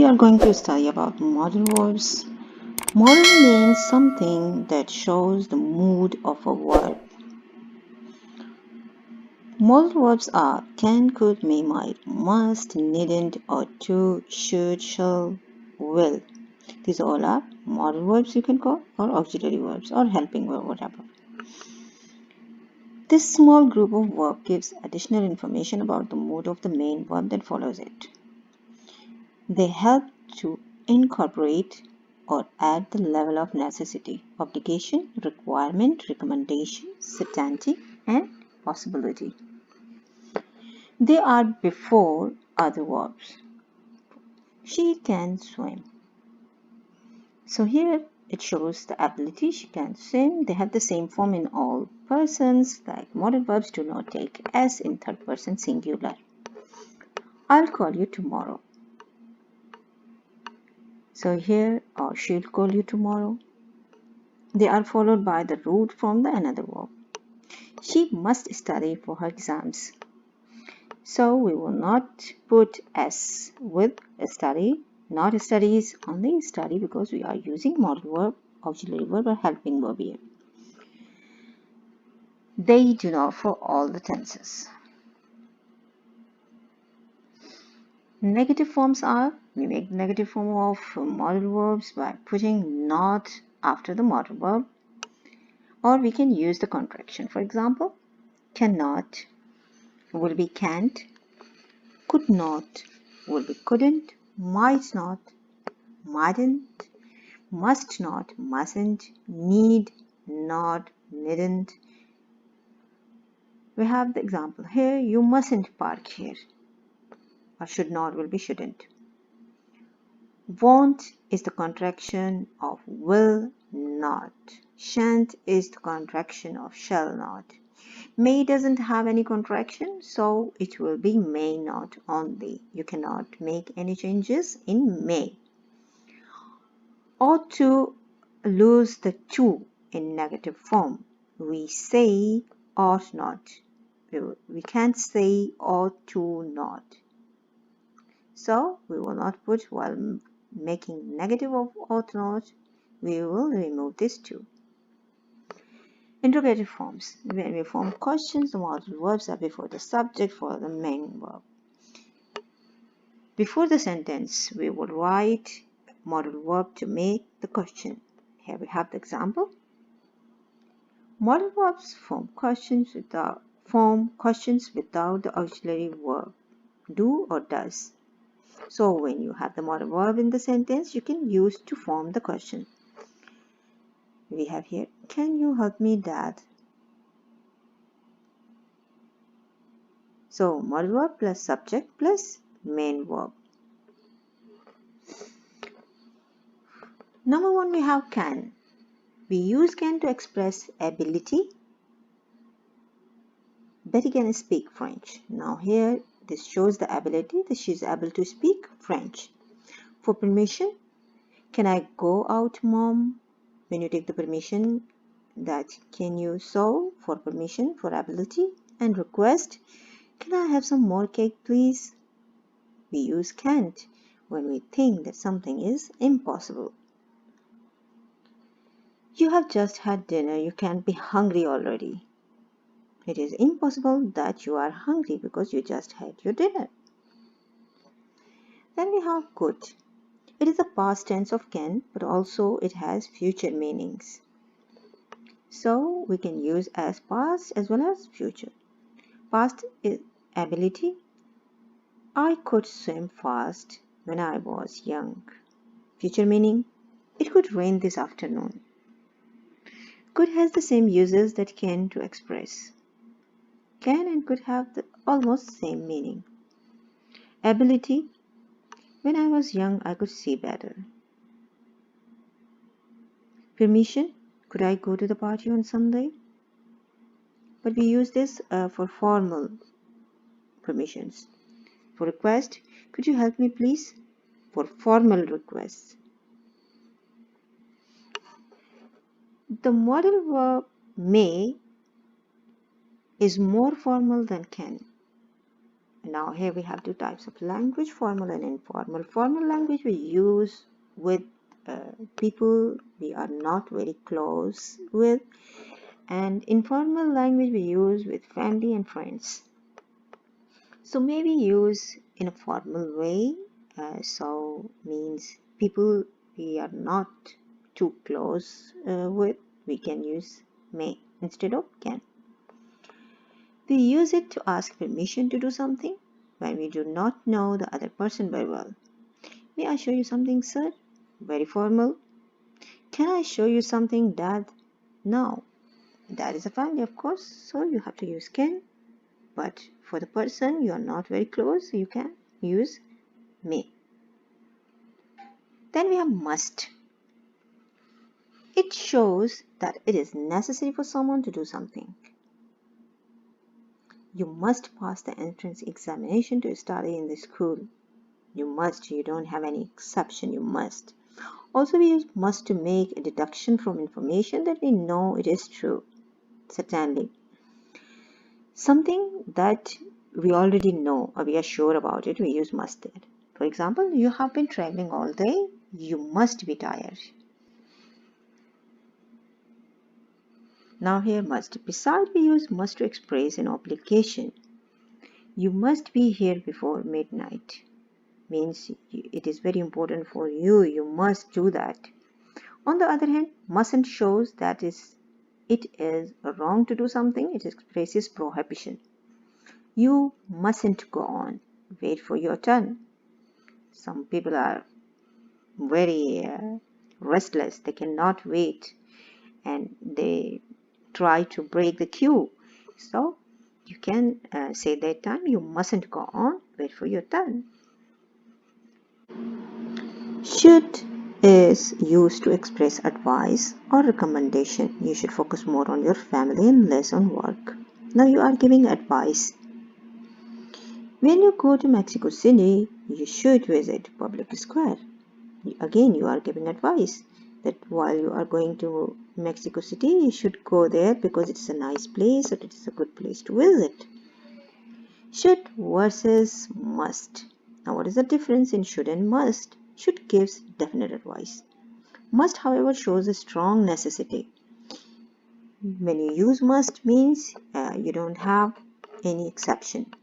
are going to study about modal verbs. Modal means something that shows the mood of a verb. Modal verbs are can, could, may, might, must, needn't, ought to, should, shall, will. These all are modal verbs you can call, or auxiliary verbs, or helping verb, whatever. This small group of verbs gives additional information about the mood of the main verb that follows it. They help to incorporate or add the level of necessity, obligation, requirement, recommendation, certainty, and possibility. They are before other verbs. She can swim. So here it shows the ability. She can swim. They have the same form in all persons. Like modal verbs do not take S in third person singular. I'll call you tomorrow. So here, or she'll call you tomorrow. They are followed by the root from the another verb. She must study for her exams. So we will not put S with study, not studies, only study, because we are using modal verb, auxiliary verb, or helping verb here. They do not for all the tenses. Negative forms are, we make negative form of modal verbs by putting not after the modal verb, or we can use the contraction. For example, cannot will be can't, could not will be couldn't, might not, mightn't, must not, mustn't, need not, needn't. We have the example here, you mustn't park here, or should not will be shouldn't. Won't is the contraction of will not. Shan't is the contraction of shall not. May doesn't have any contraction, so it will be may not only. You cannot make any changes in may. Ought to lose the to in negative form. We say ought not. We can't say ought to not. So we will not put while making negative of ought not. We will remove this to. Interrogative forms. When we form questions, the modal verbs are before the subject for the main verb. Before the sentence, we will write modal verb to make the question. Here we have the example. Modal verbs form questions without the auxiliary verb, do or does. So when you have the modal verb in the sentence, you can use to form the question. We have here, can you help me, Dad? So modal verb plus subject plus main verb. Number one, we have can. We use can to express ability. Betty can speak French. Now here, this shows the ability that she is able to speak French. For permission, can I go out, Mom? When you take the permission, that can you so for permission, for ability. And request, can I have some more cake, please? We use can't when we think that something is impossible. You have just had dinner. You can't be hungry already. It is impossible that you are hungry because you just had your dinner. Then we have could. It is a past tense of can, but also it has future meanings. So we can use as past as well as future. Past is ability. I could swim fast when I was young. Future meaning, it could rain this afternoon. Could has the same uses that can to express. Can and could have the almost same meaning. Ability, when I was young I could see better. Permission, could I go to the party on Sunday? But we use this for formal permissions. For request, could you help me please? For formal requests. The modal verb may is more formal than can. Now here we have two types of language, formal and informal. Formal language we use with people we are not very close with, and informal language we use with family and friends. So maybe use in a formal way, so means people we are not too close with, we can use may instead of can. We use it to ask permission to do something when we do not know the other person very well. May I show you something, sir? Very formal. Can I show you something, Dad? No. Dad is a family, of course, so you have to use can. But for the person you are not very close, you can use may. Then we have must. It shows that it is necessary for someone to do something. You must pass the entrance examination to study in the school. You must. You don't have any exception. You must. Also, we use must to make a deduction from information that we know it is true. Certainly. Something that we already know or we are sure about it, we use must there. For example, you have been traveling all day. You must be tired. Now here must. Besides, we use must to express an obligation. You must be here before midnight. Means it is very important for you. You must do that. On the other hand, mustn't shows that it is wrong to do something. It expresses prohibition. You mustn't go on. Wait for your turn. Some people are very restless. They cannot wait and they try to break the queue. So you can say that time you mustn't go on. Wait for your turn. Should is used to express advice or recommendation. You should focus more on your family and less on work. Now you are giving advice. When you go to Mexico City, you should visit Public Square. Again, you are giving advice that while you are going to Mexico City, you should go there because it's a nice place or it is a good place to visit. Should versus must. Now, what is the difference in should and must? Should gives definite advice. Must, however, shows a strong necessity. When you use must means you don't have any exception.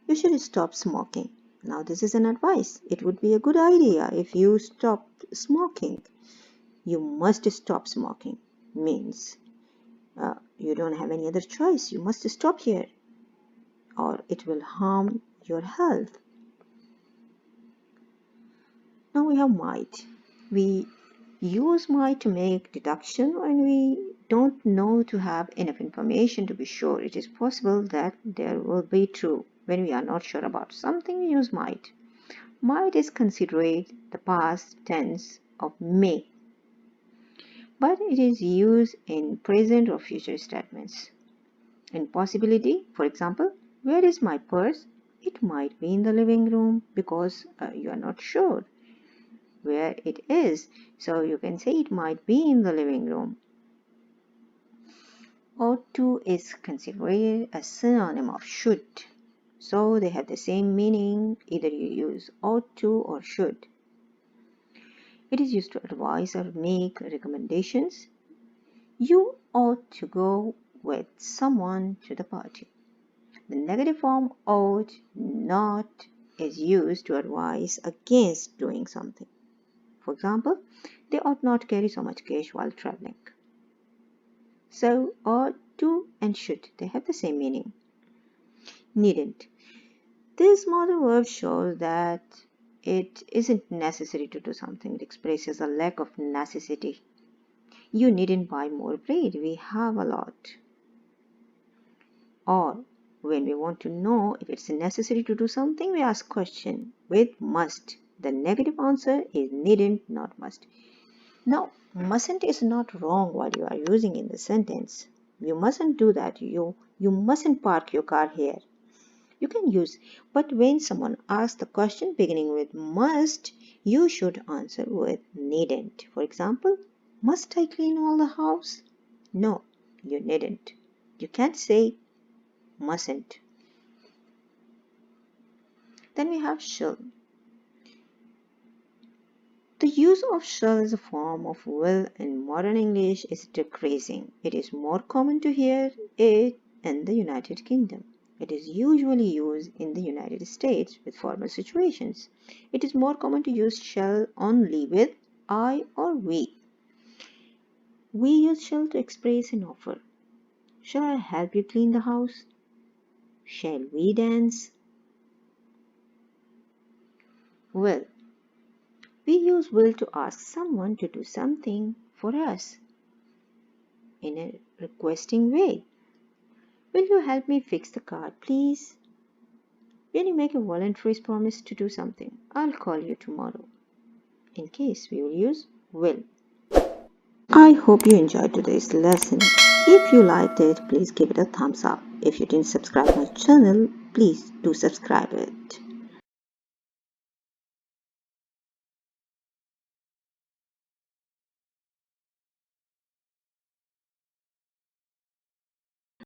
You should stop smoking. Now this is an advice. It would be a good idea if you stop smoking. You must stop smoking means you don't have any other choice. You must stop here or it will harm your health. Now we have might. We use might to make deduction when we don't know to have enough information to be sure it is possible that there will be true. When we are not sure about something, we use might. Might is considered the past tense of may, but it is used in present or future statements. In possibility, for example, where is my purse? It might be in the living room because you are not sure where it is. So you can say it might be in the living room. Ought to is considered a synonym of should. So they have the same meaning. Either you use ought to or should. It is used to advise or make recommendations. You ought to go with someone to the party. The negative form ought not is used to advise against doing something. For example, they ought not carry so much cash while traveling. So ought to and should, they have the same meaning. Needn't. This modal verb shows that it isn't necessary to do something. It expresses a lack of necessity. You needn't buy more bread. We have a lot. Or when we want to know if it's necessary to do something, we ask question with must. The negative answer is needn't, not must. Now, mustn't is not wrong while you are using in the sentence. You mustn't do that. You mustn't park your car here. You can use, but when someone asks the question beginning with must, you should answer with needn't. For example, must I clean all the house? No, you needn't. You can't say mustn't. Then we have shall. The use of shall as a form of will in modern English is decreasing. It is more common to hear it in the United Kingdom. It is usually used in the United States with formal situations. It is more common to use shall only with I or we. We use shall to express an offer. Shall I help you clean the house? Shall we dance? Will. We use will to ask someone to do something for us in a requesting way. Will you help me fix the car, please? When you make a voluntary promise to do something, I'll call you tomorrow. In case we will use will. I hope you enjoyed today's lesson. If you liked it, please give it a thumbs up. If you didn't subscribe my channel, please do subscribe it.